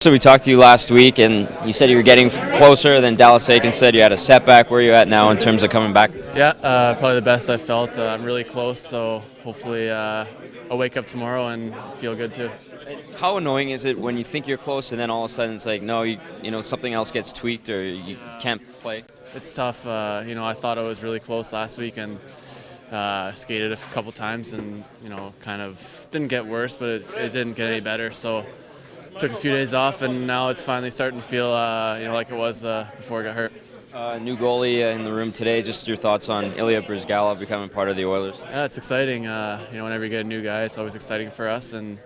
So we talked to you last week, and you said you were getting closer. Then Dallas Eakins said you had a setback. Where are you at now in terms of coming back? Yeah, probably the best I've felt. I'm really close, so hopefully I'll wake up tomorrow and feel good too. How annoying is it when you think you're close, and then all of a sudden it's like, no, something else gets tweaked, or you can't play? It's tough. I thought I was really close last week and skated a couple times, and kind of didn't get worse, but it didn't get any better. So took a few days off, and now it's finally starting to feel like it was before I got hurt. New goalie in the room today. Just your thoughts on Ilya Bryzgalov becoming part of the Oilers? Yeah, it's exciting. Whenever you get a new guy, it's always exciting for us, and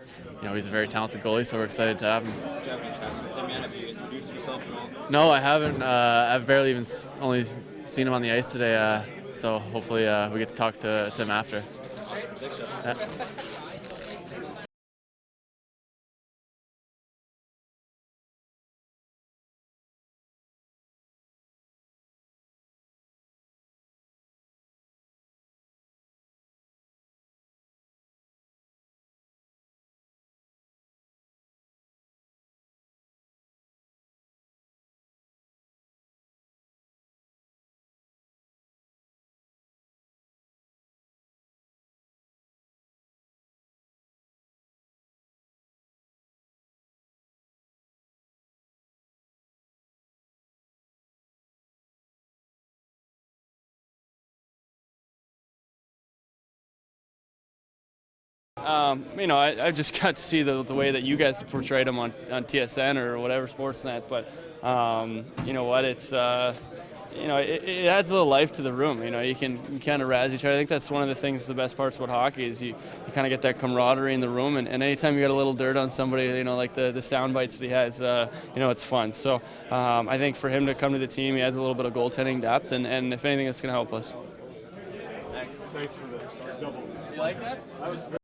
he's a very talented goalie, so we're excited to have him. Do you have any chance with him yet? Have you introduced yourself at all? No, I haven't. I've barely even only seen him on the ice today, so hopefully we get to talk to him after. Thanks, Jeff. Yeah. I just got to see the way that you guys portrayed him on TSN or whatever Sportsnet, but you know what, it's it adds a little life to the room. You can kind of razz each other. I think that's one of the things, the best parts about hockey is you kind of get that camaraderie in the room, and anytime you get a little dirt on somebody, like the sound bites that he has, it's fun. So I think for him to come to the team, he adds a little bit of goaltending depth, and if anything, it's going to help us. Thanks for the double. You like that?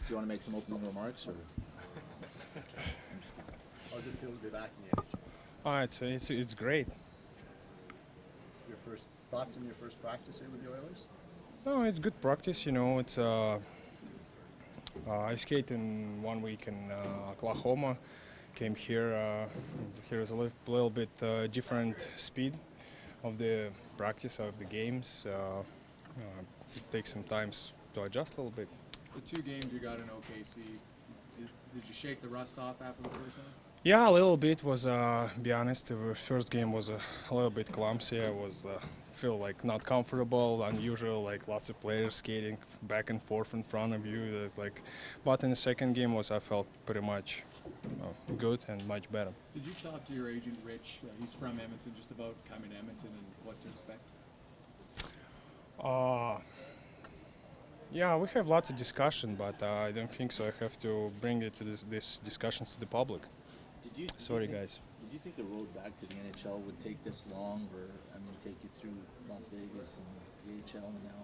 you want to make some opening remarks? Or? How does it feel to be back in the NHL? It's great. Your first thoughts on your first practice here with the Oilers? No, it's good practice. It's I skated in 1 week in Oklahoma. Came here. Here's a little bit different speed of the practice of the games. It takes some time to adjust a little bit. The 2 games you got in OKC, did you shake the rust off after the first one? Yeah, a little bit was, be honest, the first game was a little bit clumsy. I was feel like not comfortable, unusual, like lots of players skating back and forth in front of you. But in the second game I felt pretty much good and much better. Did you talk to your agent, Rich? He's from Edmonton, just about coming to Edmonton and what to expect? Yeah, we have lots of discussion, but I don't think so. I have to bring it to this discussions to the public. Sorry, guys. Did you think the road back to the NHL would take this long, or take you through Las Vegas and the AHL now?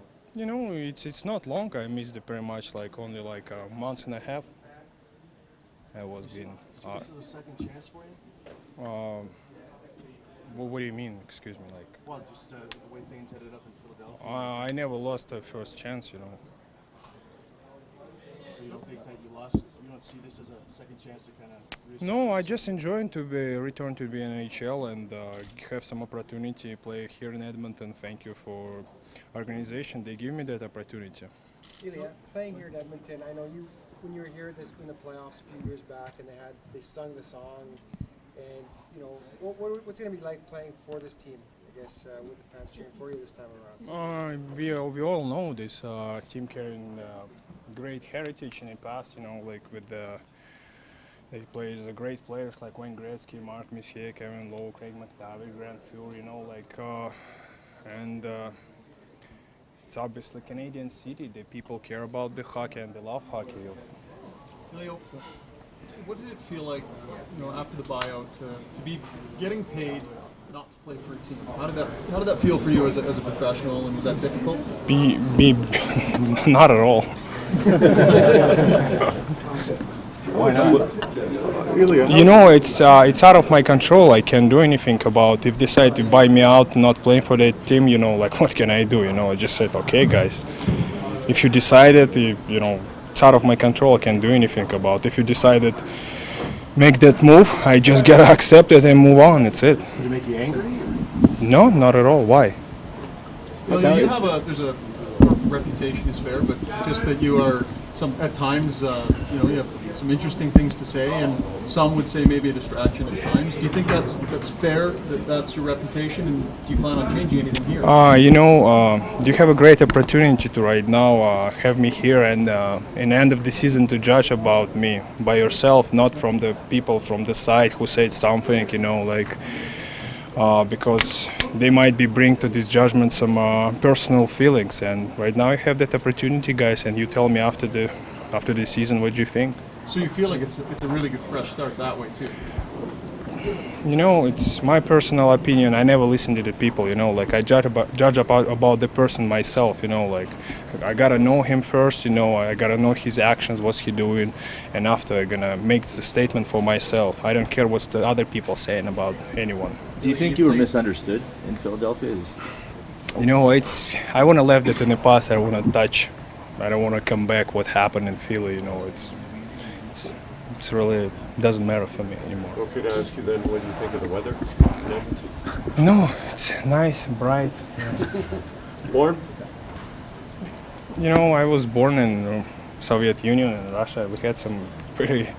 It's not long. I missed it pretty much only a month and a half. I was being. So this is a second chance for you? What do you mean? Excuse me, Well, just the way things ended up in Philadelphia. I never lost a first chance, So you don't think that you lost? You don't see this as a second chance to kind of? No, I just enjoying to be return to the NHL and have some opportunity to play here in Edmonton. Thank you for organization. They give me that opportunity. Ilya, playing here in Edmonton, I know you when you were here in the playoffs a few years back, and they sung the song, and what's it going to be like playing for this team? I guess with the fans cheering for you this time around. We all know this team carrying great heritage in the past. With they played great players like Wayne Gretzky, Mark Messier, Kevin Lowe, Craig McTavish, Grant Fuhr. And it's obviously Canadian city. The people care about the hockey and they love hockey. Ilya, what did it feel like, after the buyout, to be getting paid not to play for a team? How did that feel for you as a professional, and was that difficult? Not at all. Why not? It's out of my control. I can't do anything about. If they decide to buy me out, not playing for that team, what can I do? I just said, okay, guys. If you decided, it's out of my control. I can't do anything about. If you decided make that move, I just gotta accept it and move on. It's it. Did it make you angry? No, not at all. Why? Well, there's a reputation is fair, but just that you are at times you have some interesting things to say, and some would say maybe a distraction at times. Do you think that's fair? That's your reputation, and do you plan on changing anything here? You have a great opportunity to right now have me here and in the end of the season to judge about me by yourself, not from the people from the side who said something, because they might be bring to this judgment some personal feelings. And right now I have that opportunity, guys, and you tell me after the season what you think. So you feel like it's a really good fresh start that way too? It's my personal opinion. I never listen to the people, I judge about the person myself, I gotta know him first, I gotta know his actions, what's he doing, and after I'm gonna make the statement for myself. I don't care what's the other people saying about anyone. Do you think you were misunderstood in Philadelphia? I wanna leave that in the past. I wanna touch. I don't wanna come back what happened in Philly, it's really doesn't matter for me anymore. Okay, to ask you then, what do you think of the weather in Edmonton? No, it's nice, bright. Born? I was born in Soviet Union and Russia. We had some pretty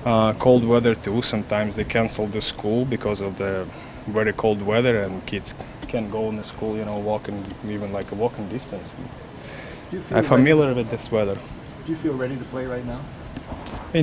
cold weather too. Sometimes they canceled the school because of the very cold weather, and kids can't go in the school, walking even a walking distance. I'm familiar with this weather. Do you feel ready to play right now? I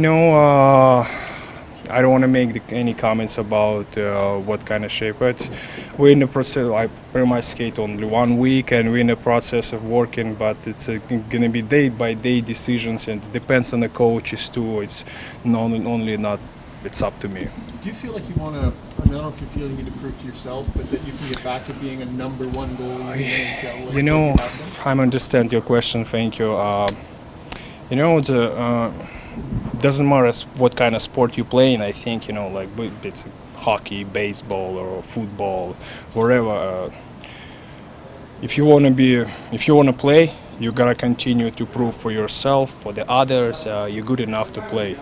don't want to make any comments about what kind of shape, but we're in the process. I pretty much skate only 1 week, and we're in the process of working, but it's going to be day-by-day decisions, and it depends on the coaches too. It's it's up to me. Do you feel like you want to, I don't know if you feel you need to prove to yourself, but that you can get back to being a number one goalie in the NHL? I understand your question, thank you. You know, doesn't matter what kind of sport you play in. I think, you know, like it's hockey, baseball, or football, wherever. If you wanna play, you gotta continue to prove for yourself, for the others, you're good enough to play.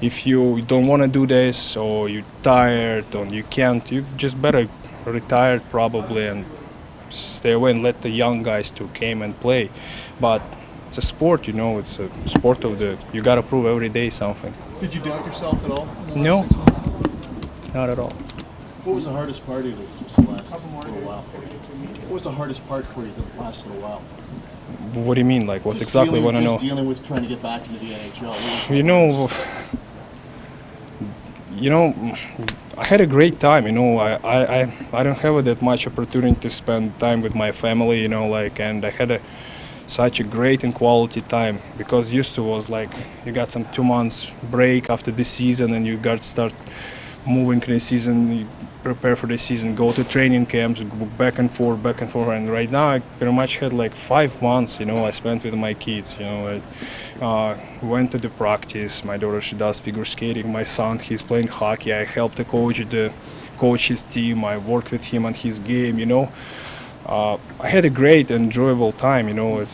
If you don't wanna do this, or you're tired, or you can't, you just better retire probably and stay away and let the young guys to came and play. But it's a sport, you know. It's a sport of the. You gotta prove every day something. Did you doubt yourself at all in the No. last 6 months? Not at all. What was the hardest part of it just the last little while for you? What was the hardest part for you the last little while? What do you mean? Like what Just exactly dealing, want to know? just dealing with trying to get back into the NHL. What was the You know, hardest? you know, I had a great time. You know, I don't have that much opportunity to spend time with my family. You know, like, and I had such a great and quality time because used to was like you got some 2 months break after the season and you got to start moving in the season, you prepare for the season, go to training camps, go back and forth, and right now I pretty much had like 5 months, you know, I spent with my kids, you know. I went to the practice. My daughter, she does figure skating. My son, he's playing hockey. I helped coach his team. I worked with him on his game, you know. I had a great, enjoyable time, you know.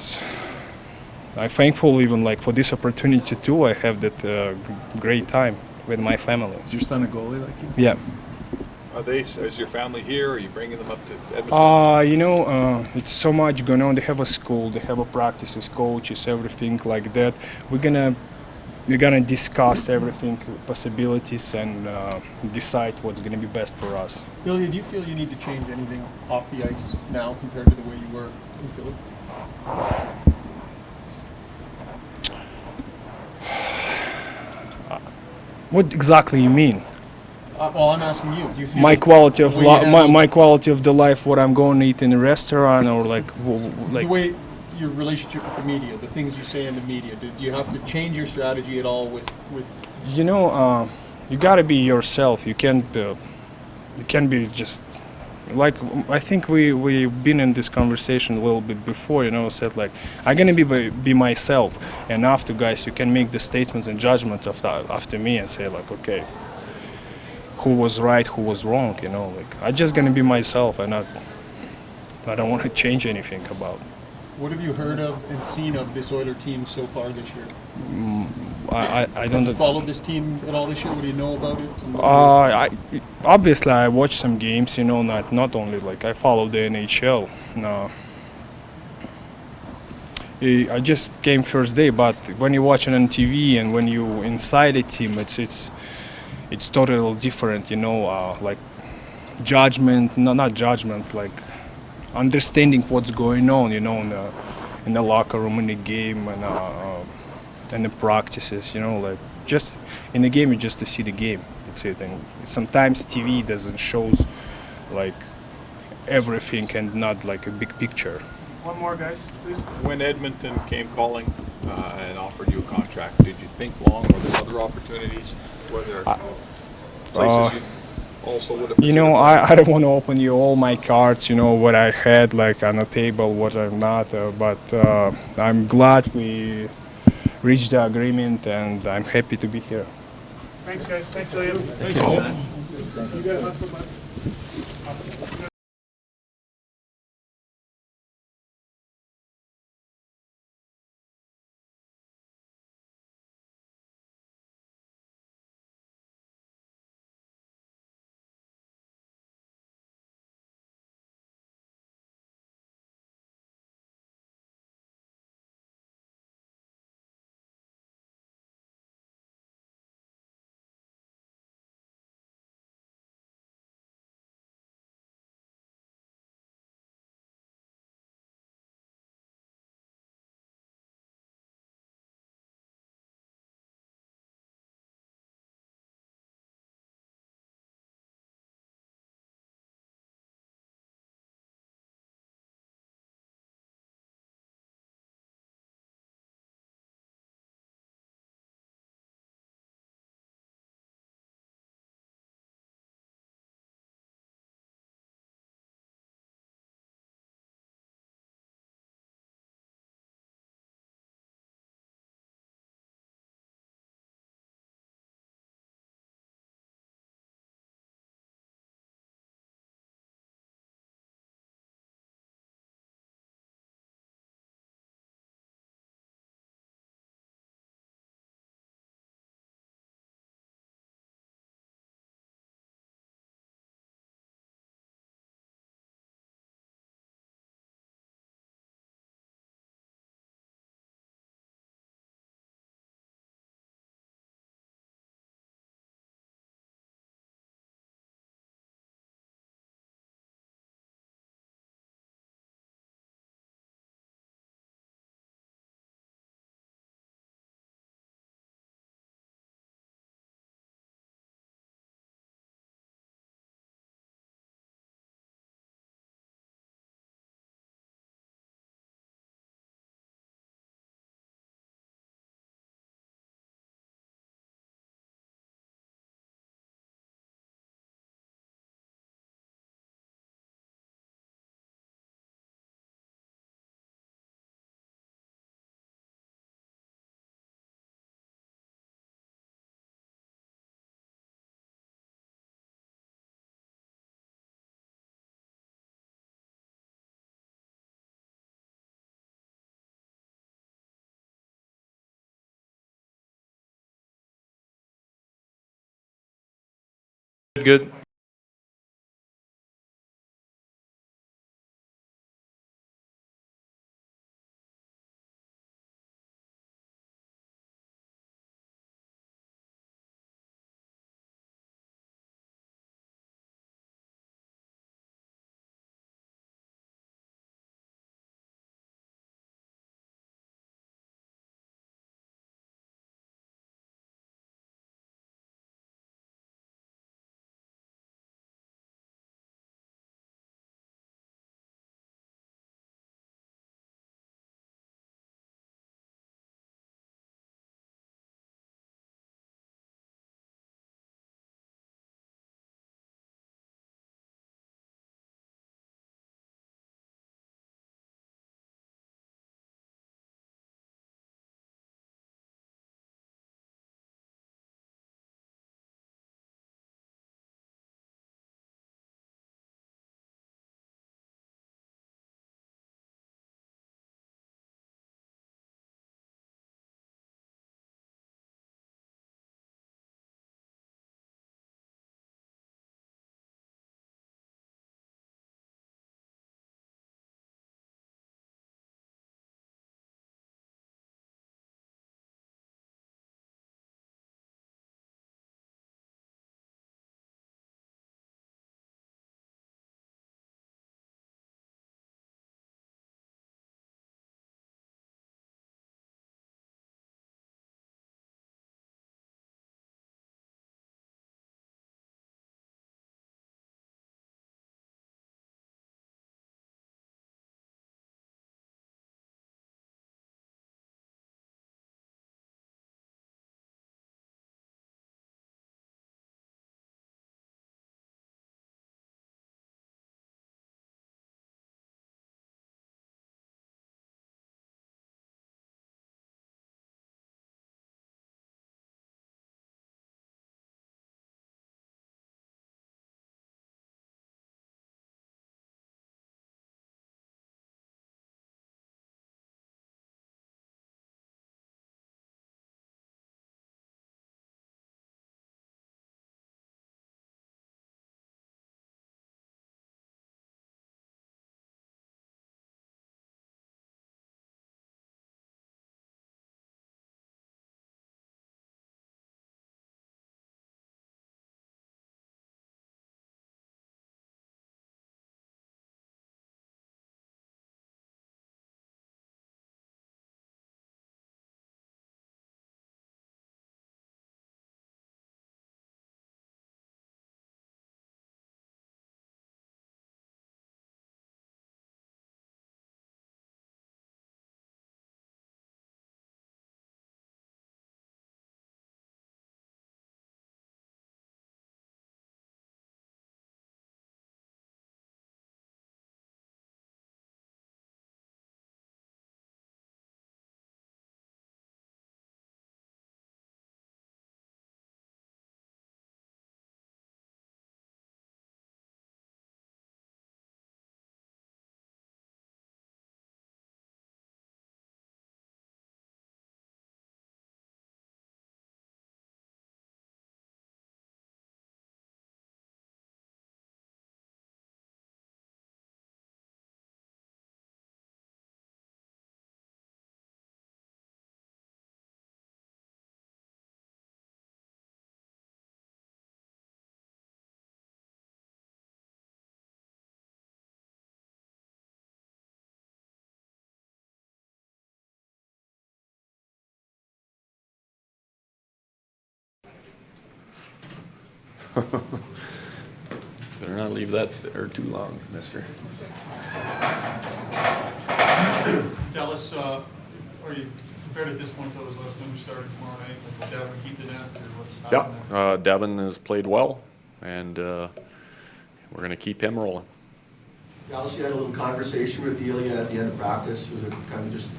I'm thankful even like for this opportunity too. I have that great time with my family. Is your son a goalie like you? Yeah. Is your family here? Are you bringing them up to Edmonton? You know, it's so much going on. They have a school, they have a practices, coaches, everything like that. We're gonna discuss everything, possibilities, and decide what's gonna be best for us. Ilya, do you feel you need to change anything off the ice now compared to the way you were in Philly? What exactly you mean? Well, I'm asking you. Do you feel My quality of the way you handle- my quality of the life, what I'm going to eat in a restaurant, or like the way your relationship with the media, the things you say in the media, do you have to change your strategy at all with you know, you gotta be yourself. You can't be just like I think we've been in this conversation a little bit before. You know, said like I'm gonna be myself, and after guys, you can make the statements and judgments after me and say like, okay, who was right, who was wrong. You know, like I'm just gonna be myself, and I don't want to change anything about. What have you heard of and seen of this Oiler team so far this year? I don't. Have you followed this team at all this year? What do you know about it? And Obviously I watched some games. You know, not only like I follow the NHL. No. I just came first day, but when you watch it on TV and when you inside a team, it's totally different. You know, like judgment, not judgments, like understanding what's going on, you know, in the locker room, in the game, and the practices, you know, like just in the game, you just to see the game. That's it. And sometimes TV doesn't shows like everything and not like a big picture. One more, guys, please. When Edmonton came calling and offered you a contract, did you think long? Were there other opportunities? Were there places you also would have? You know, I don't want to open you all my cards, you know, what I had like on the table, what I'm not, but I'm glad we reached the agreement and I'm happy to be here. Thanks, guys. Thanks, Ilya. Thank you. You got it. Awesome. Good. Better not leave that there too long, mister. Dallas, are you prepared at this point to those last numbers starting tomorrow night? Will Devin keep the net or what's happening there? Yeah, Devin has played well, and we're going to keep him rolling. Dallas, you had a little conversation with Ilya at the end of practice. Was it kind of just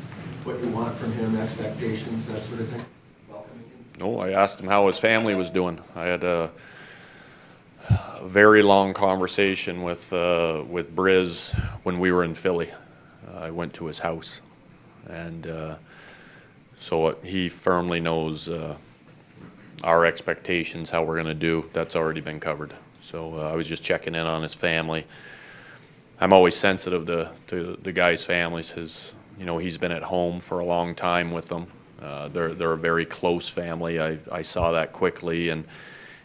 what you want from him, expectations, that sort of thing? Welcoming him? No, I asked him how his family was doing. I had a very long conversation with Briz when we were in Philly. I went to his house, and so he firmly knows our expectations, how we're going to do, that's already been covered. So I was just checking in on his family. I'm always sensitive to the guy's families. He's been at home for a long time with them. They're a very close family. I saw that quickly, and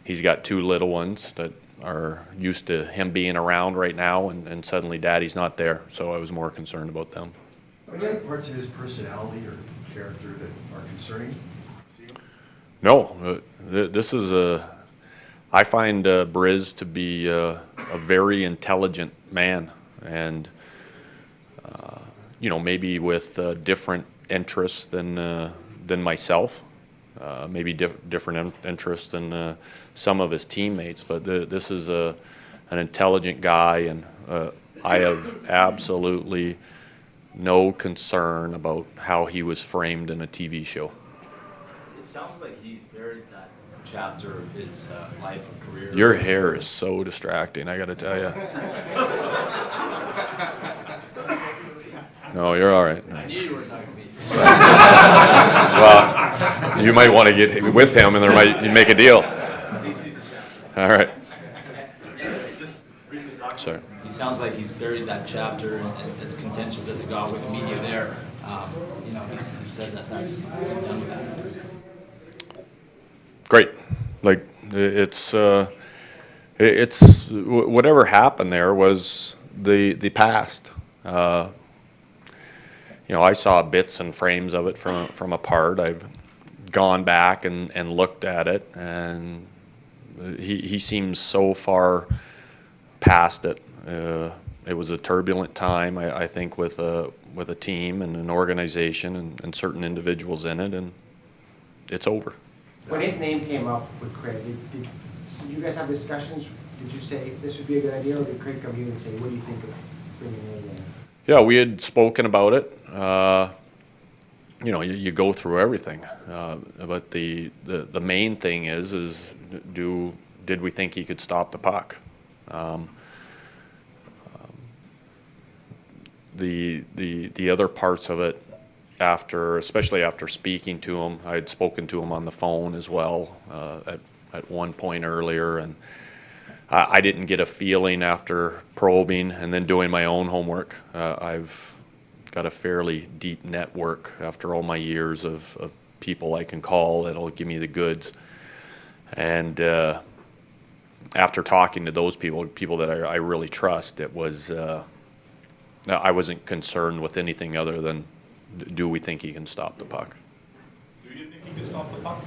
he's got 2 little ones that are used to him being around right now, and suddenly Daddy's not there. So I was more concerned about them. Are there any parts of his personality or character that are concerning to you? No, this is I find Bryz to be a very intelligent man, and maybe with different interests than myself, maybe different interests than some of his teammates. But this is an intelligent guy, and I have absolutely no concern about how he was framed in a TV show. It sounds like he's buried that chapter of his life and career. Your hair is so distracting, I got to tell you. No, you're all right. I knew you were talking to me. Well, you might want to get with him, and you make a deal. All right. Just briefly talking. Sorry. He sounds like he's buried that chapter, and as contentious as it got with the media there. He said he's done with that. Great. Like it's whatever happened there was the past. I saw bits and frames of it from apart. I've gone back and looked at it, and he seems so far past it. It was a turbulent time, I think, with a team and an organization and certain individuals in it, and it's over. When his name came up with Craig, did you guys have discussions? Did you say this would be a good idea, or did Craig come to you and say, what do you think of bringing him in? Yeah, we had spoken about it. You go through everything, but the main thing is did we think he could stop the puck? The other parts of it, especially after speaking to him, I had spoken to him on the phone as well at one point earlier, and I didn't get a feeling after probing and then doing my own homework. I've got a fairly deep network after all my years of people I can call that'll give me the goods. And after talking to those people that I really trust, it was I wasn't concerned with anything other than, do we think he can stop the puck? Do you think he can stop the puck?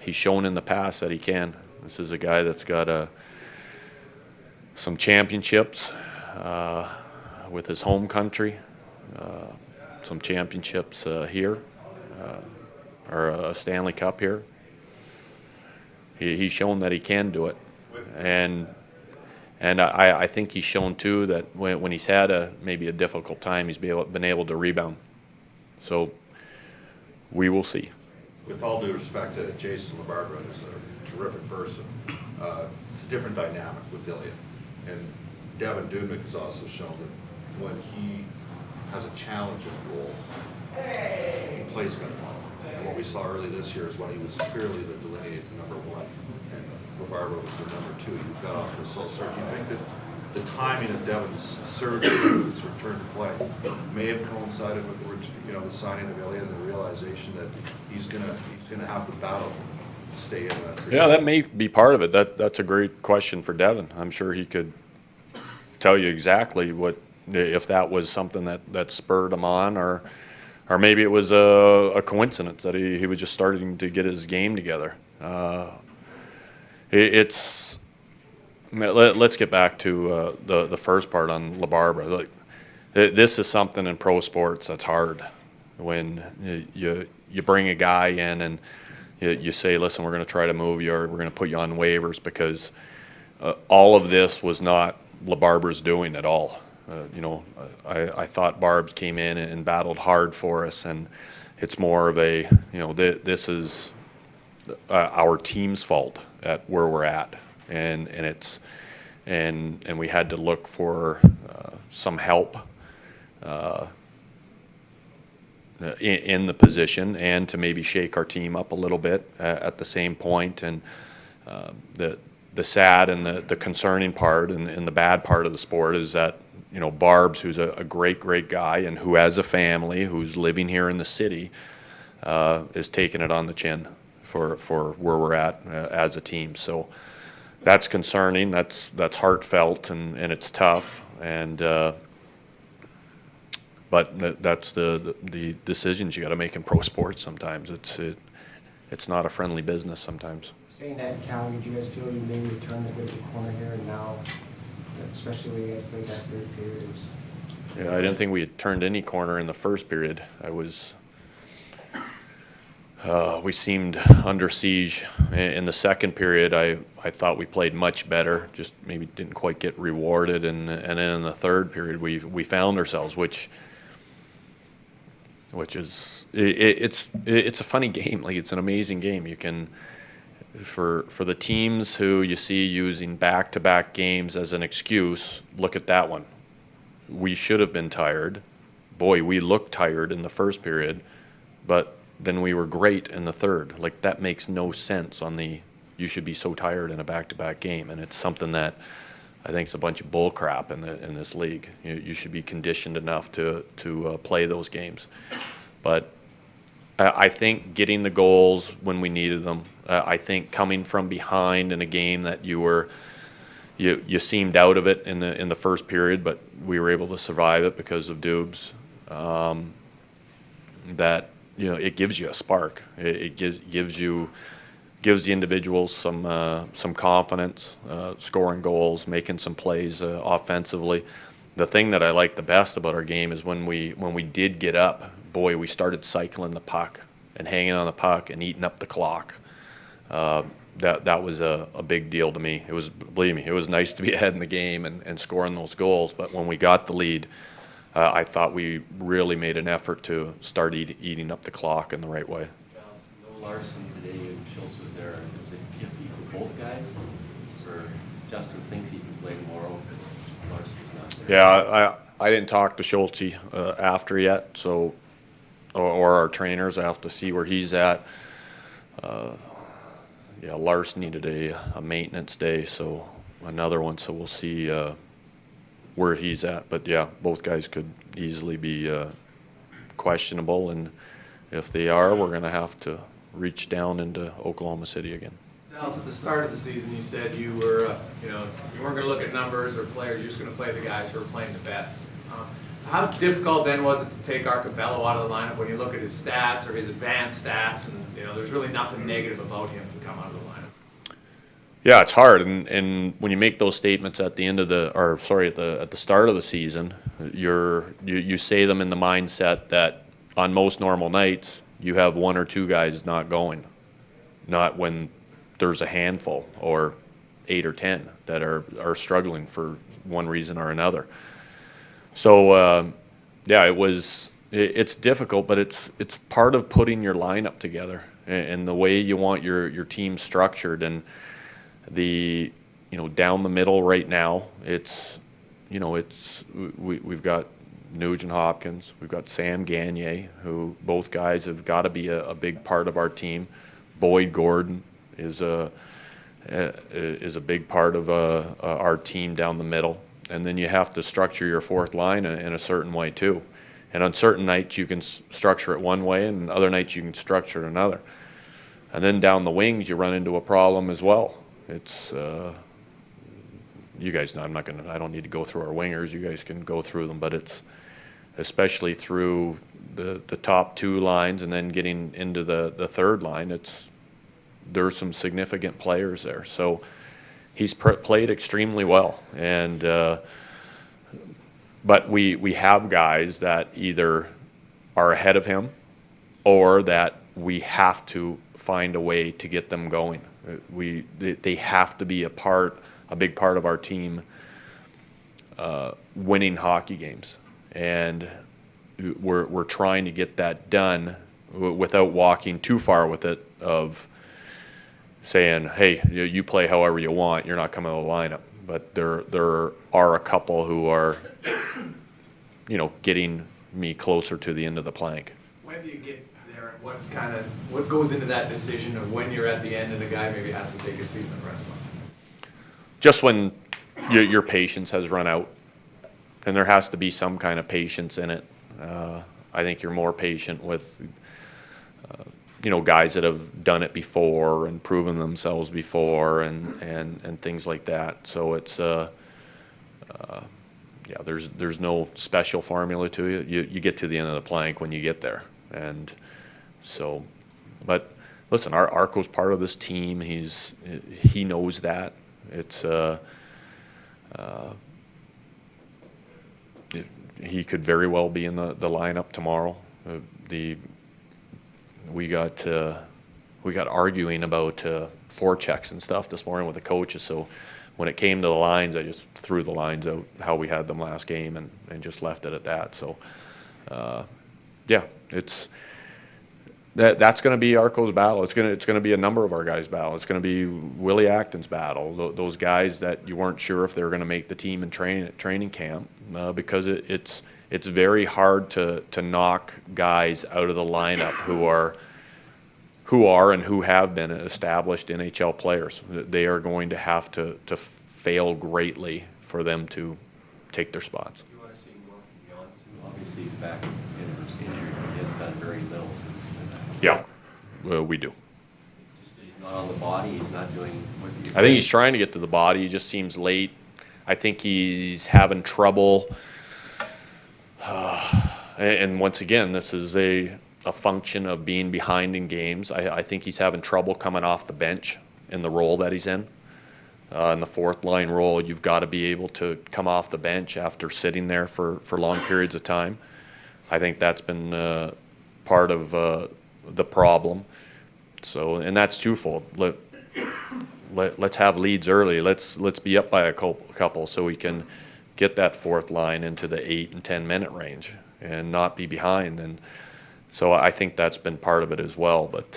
He's shown in the past that he can. This is a guy that's got some championships with his home country, some championships here, or a Stanley Cup here. He's shown that he can do it, and I think he's shown too that when he's had maybe a difficult time, he's been able to rebound. So we will see. With all due respect to Jason LaBarbera, who's a terrific person, it's a different dynamic with Ilya. And Devin Dubnyk has also shown that when he has a challenge in goal, he plays better. And what we saw early this year is when he was clearly the delineated number 1, and LaBarbera was the number 2. He got off to a slow start. Do you think that the timing of Devin's surge, his return to play, may have coincided with the signing of Ilya and the realization that he's gonna have to battle to stay in that crease? Yeah, that may be part of it. That's a great question for Devin. I'm sure he could tell you exactly if that was something that spurred him on, or maybe it was a coincidence that he was just starting to get his game together. Let's get back to the first part on LaBarbera. Like, this is something in pro sports that's hard. When you bring a guy in and you say, listen, we're going to try to move you, or we're going to put you on waivers, because all of this was not LaBarbera's doing at all. I thought Barb's came in and battled hard for us, and it's more of this is our team's fault at where we're at, and we had to look for some help. in the position, and to maybe shake our team up a little bit at the same point. And the sad and the concerning part and the bad part of the sport is that, you know, Barb's, who's a great guy and who has a family, who's living here in the city, is taking it on the chin for where we're at as a team. So that's concerning. That's heartfelt, and it's tough. And but that's the decisions you got to make in pro sports. Sometimes it's not a friendly business. Sometimes. Saying that, Cal, did you guys feel you maybe turned a bit of a corner here, and now, especially when you guys played that third period? Yeah, I didn't think we had turned any corner in the first period. We seemed under siege. In the second period, I thought we played much better, just maybe didn't quite get rewarded. And then in the third period, we found ourselves, which is it's a funny game. Like, it's an amazing game. You can, for the teams who you see using back-to-back games as an excuse, look at that one. We should have been tired. Boy, we looked tired in the first period, but then we were great in the third. Like, that makes no sense on the, you should be so tired in a back-to-back game. And it's something that I think is a bunch of bull crap in this league. You should be conditioned enough to play those games. But I think getting the goals when we needed them, I think coming from behind in a game that you seemed out of it in the first period, but we were able to survive it because of Dubes. That, you know, it gives you a spark. It gives the individuals some confidence, scoring goals, making some plays offensively. The thing that I like the best about our game is when we did get up, boy, we started cycling the puck and hanging on the puck and eating up the clock. That was a big deal to me. It was, believe me, it was nice to be ahead in the game and scoring those goals. But when we got the lead, I thought we really made an effort to start eating up the clock in the right way. No Larson today, and Schultz was there. Was it iffy for both guys? Or Justin thinks he can play more, but Larson's not there? Yeah, I didn't talk to Schultz after yet, so or our trainers. I have to see where he's at. Yeah, Lars needed a maintenance day, so another one. So we'll see where he's at. But yeah, both guys could easily be questionable, and if they are, we're going to have to reach down into Oklahoma City again. Dallas, at the start of the season, you said you were, you weren't going to look at numbers or players. You're just going to play the guys who are playing the best. How difficult then was it to take Arcabello out of the lineup when you look at his stats or his advanced stats, and there's really nothing negative about him to come out of the lineup? Yeah, it's hard, and when you make those statements at the end of at the start of the season, you say them in the mindset that on most normal nights you have one or two guys not going, not when there's a handful or 8 or 10 that are struggling for one reason or another. So yeah, it's difficult, but it's part of putting your lineup together and the way you want your team structured. And down the middle right now, we've got Nugent Hopkins, we've got Sam Gagner, who both guys have got to be a big part of our team. Boyd Gordon is a big part of our team down the middle. And then you have to structure your fourth line in a certain way too. And on certain nights you can structure it one way, and other nights you can structure it another. And then down the wings you run into a problem as well. It's you guys know, I don't need to go through our wingers. You guys can go through them, but it's especially through the top two lines and then getting into the third line. There's some significant players there. So he's played extremely well, and but we have guys that either are ahead of him or that we have to find a way to get them going. They have to be a big part of our team winning hockey games, and we're trying to get that done without walking too far with it of saying, hey, you play however you want, you're not coming to the lineup. But there are a couple who are, getting me closer to the end of the plank. When do you get there, and what goes into that decision of when you're at the end and the guy maybe has to take a seat in the press box? Just when your patience has run out, and there has to be some kind of patience in it. I think you're more patient with guys that have done it before and proven themselves before and things like that. So it's there's no special formula to it. You get to the end of the plank when you get there. And so, but listen, Arco's part of this team. He knows that. It's he could very well be in the lineup tomorrow. We got arguing about forechecks and stuff this morning with the coaches. So when it came to the lines, I just threw the lines out how we had them last game and just left it at that. So that's going to be Arco's battle. It's going to be a number of our guys' battle. It's going to be Willie Acton's battle. Those guys that you weren't sure if they were going to make the team in training camp because it's very hard to knock guys out of the lineup who are and who have been established NHL players. They are going to have to fail greatly for them to take their spots. You want to see more from Johnson? Obviously, he's back in his injury, but he has done very little since he's been back. Yeah, well, we do. He's not on the body. He's not doing what he's I think he's trying to get to the body. He just seems late. I think he's having trouble. And once again, this is a function of being behind in games. I think he's having trouble coming off the bench in the role that he's in. In the fourth line role, you've got to be able to come off the bench after sitting there for long periods of time. I think that's been part of the problem. So, and that's twofold. Let's have leads early. Let's be up by a couple so we can get that fourth line into the 8 and 10 minute range and not be behind. And so I think that's been part of it as well. But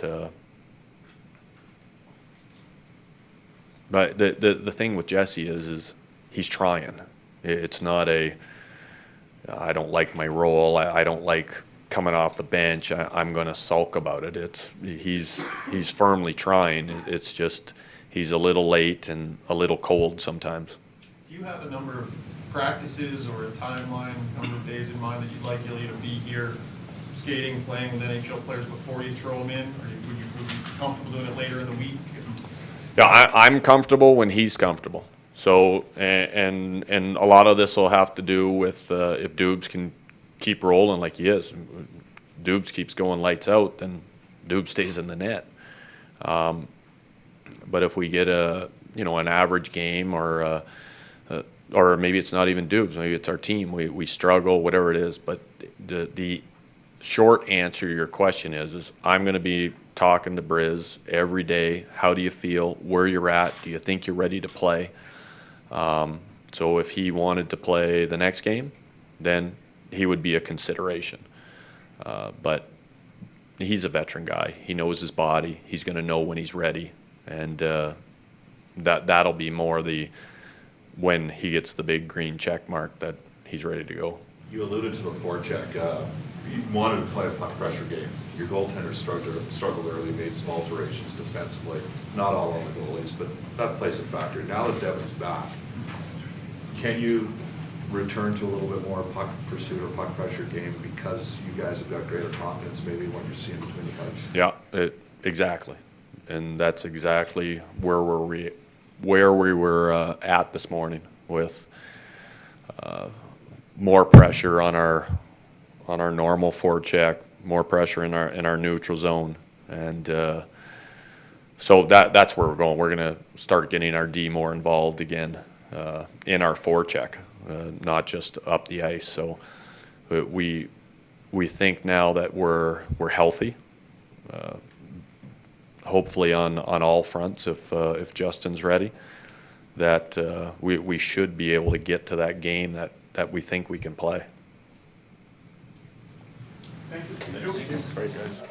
the thing with Jesse is he's trying. It's not I don't like my role. I don't like coming off the bench. I'm going to sulk about it. He's firmly trying. It's just he's a little late and a little cold sometimes. Do you have a number of practices or a timeline, number of days in mind that you'd like Ilya to be here skating, playing with NHL players before you throw him in? Or would you be comfortable doing it later in the week? Yeah, I'm comfortable when he's comfortable. So, and a lot of this will have to do with if Dubes can keep rolling like he is. Dubes keeps going lights out, then Dubes stays in the net. But if we get an average game or maybe it's not even Dubes, maybe it's our team, we struggle, whatever it is. But the short answer to your question is I'm going to be talking to Briz every day. How do you feel? Where you're at? Do you think you're ready to play? So if he wanted to play the next game, then he would be a consideration. But he's a veteran guy. He knows his body. He's going to know when he's ready. And that'll be more when he gets the big green check mark that he's ready to go. You alluded to the forecheck. You wanted to play a puck pressure game. Your goaltender struggled early, made some alterations defensively. Not all on the goalies, but that plays a factor. Now that Devin's back, can you return to a little bit more puck pursuit or puck pressure game because you guys have got greater confidence maybe when you're seeing between the pipes? Yeah, exactly. And that's exactly where we were at this morning with more pressure on our normal forecheck, more pressure in our neutral zone, and so that's where we're going. We're going to start getting our D more involved again in our forecheck, not just up the ice. So we think now that we're healthy. Hopefully on all fronts, if Justin's ready, that we should be able to get to that game that we think we can play. Thank you. Thanks. Great, guys.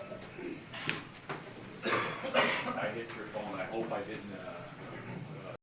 I hit your phone. I hope I didn't.